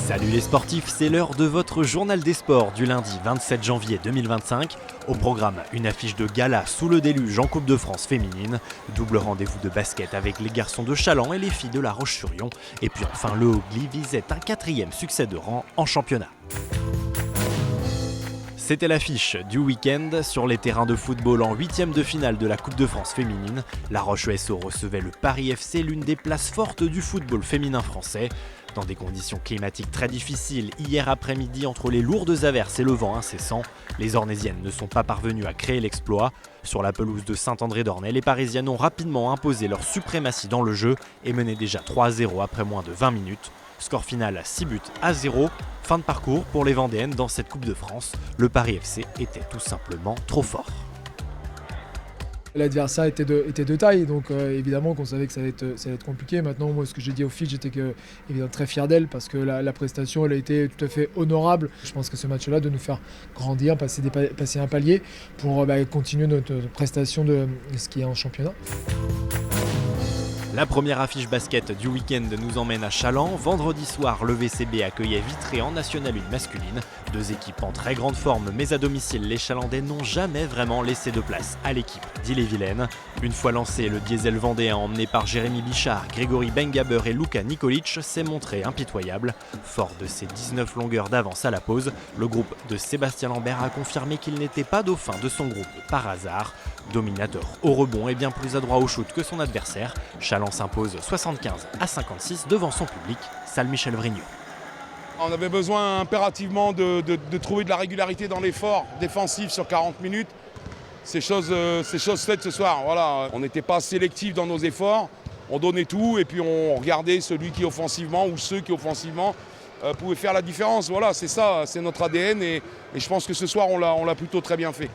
Salut les sportifs, c'est l'heure de votre journal des sports du lundi 27 janvier 2025. Au programme, une affiche de gala sous le déluge en Coupe de France féminine, double rendez-vous de basket avec les garçons de Challans et les filles de La Roche-sur-Yon. Et puis enfin, le Haut-Gly visait un 4e succès de rang en championnat. C'était l'affiche du week-end sur les terrains de football en 8e de finale de la Coupe de France féminine. La Roche-ESO recevait le Paris FC, l'une des places fortes du football féminin français. Dans des conditions climatiques très difficiles, hier après-midi entre les lourdes averses et le vent incessant, les Ornésiennes ne sont pas parvenues à créer l'exploit. Sur la pelouse de Saint-André-d'Ornay, les Parisiennes ont rapidement imposé leur suprématie dans le jeu et menaient déjà 3-0 après moins de 20 minutes. Score final 6-0. Fin de parcours pour les Vendéennes dans cette Coupe de France. Le Paris FC était tout simplement trop fort. L'adversaire était de taille, donc évidemment qu'on savait que ça allait être compliqué. Maintenant, moi, ce que j'ai dit aux filles, j'étais évidemment très fier d'elles parce que la prestation, elle a été tout à fait honorable. Je pense que ce match-là doit nous faire grandir, passer un palier pour continuer notre prestation de ce qui est en championnat. La première affiche basket du week-end nous emmène à Challans. Vendredi soir, le VCB accueillait Vitré en National 1 masculine. Deux équipes en très grande forme, mais à domicile, les Chalandais n'ont jamais vraiment laissé de place à l'équipe d'Ille-et-Vilaine. Une fois lancé, le diesel vendéen emmené par Jérémy Bichard, Grégory Bengaber et Luka Nikolic s'est montré impitoyable. Fort de ses 19 longueurs d'avance à la pause, le groupe de Sébastien Lambert a confirmé qu'il n'était pas dauphin de son groupe par hasard. Dominateur au rebond et bien plus adroit au shoot que son adversaire, Challans s'impose 75-56 devant son public, salle Michel Vrigneux. On avait besoin impérativement de trouver de la régularité dans l'effort défensif sur 40 minutes. C'est chose faite ce soir. Voilà. On n'était pas sélectif dans nos efforts, on donnait tout et puis on regardait celui qui offensivement ou ceux qui offensivement pouvaient faire la différence. Voilà, c'est ça, c'est notre ADN et je pense que ce soir on l'a plutôt très bien fait.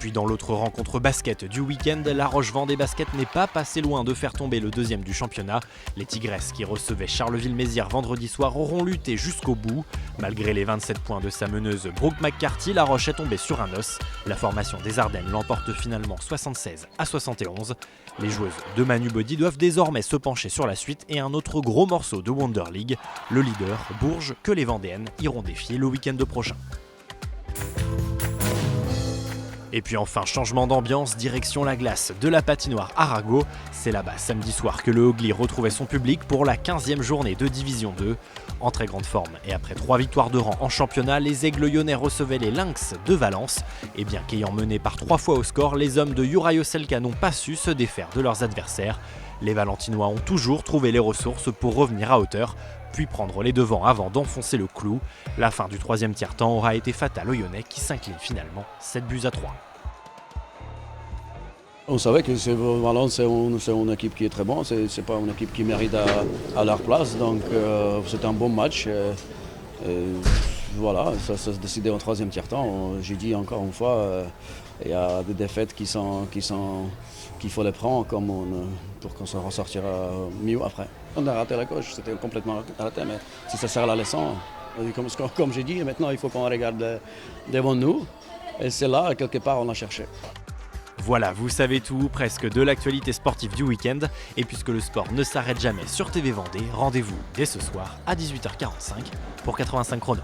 Puis dans l'autre rencontre basket du week-end, La Roche-Vendée Basket n'est pas passé loin de faire tomber le deuxième du championnat. Les Tigresses qui recevaient Charleville-Mézières vendredi soir auront lutté jusqu'au bout. Malgré les 27 points de sa meneuse Brooke McCarthy, La Roche est tombée sur un os. La formation des Ardennes l'emporte finalement 76-71. Les joueuses de Manu Body doivent désormais se pencher sur la suite et un autre gros morceau de Wonder League, le leader Bourges, que les Vendéennes iront défier le week-end prochain. Et puis enfin, changement d'ambiance, direction la glace de la patinoire Arago. C'est là-bas samedi soir que le Haut-Gly retrouvait son public pour la 15e journée de Division 2. En très grande forme et après 3 victoires de rang en championnat, les Aigles lyonnais recevaient les Lynx de Valence. Et bien qu'ayant mené par 3 fois au score, les hommes de Juraj Oselka n'ont pas su se défaire de leurs adversaires. Les Valentinois ont toujours trouvé les ressources pour revenir à hauteur, puis prendre les devants avant d'enfoncer le clou. La fin du 3e tiers-temps aura été fatale aux Lyonnais qui s'inclinent finalement 7-3. On savait que Valence c'est une équipe qui est très bonne, c'est pas une équipe qui mérite à leur place, donc c'était un bon match. Voilà, ça s'est décidé en 3e tiers-temps. J'ai dit encore une fois, il y a des défaites qu'il faut les prendre pour qu'on s'en ressortira mieux après. On a raté la coche, c'était complètement raté, mais si ça sert à la leçon, comme j'ai dit, maintenant il faut qu'on regarde devant nous. Et c'est là, quelque part, on a cherché. Voilà, vous savez tout, presque de l'actualité sportive du week-end. Et puisque le sport ne s'arrête jamais sur TV Vendée, rendez-vous dès ce soir à 18h45 pour 85 chrono.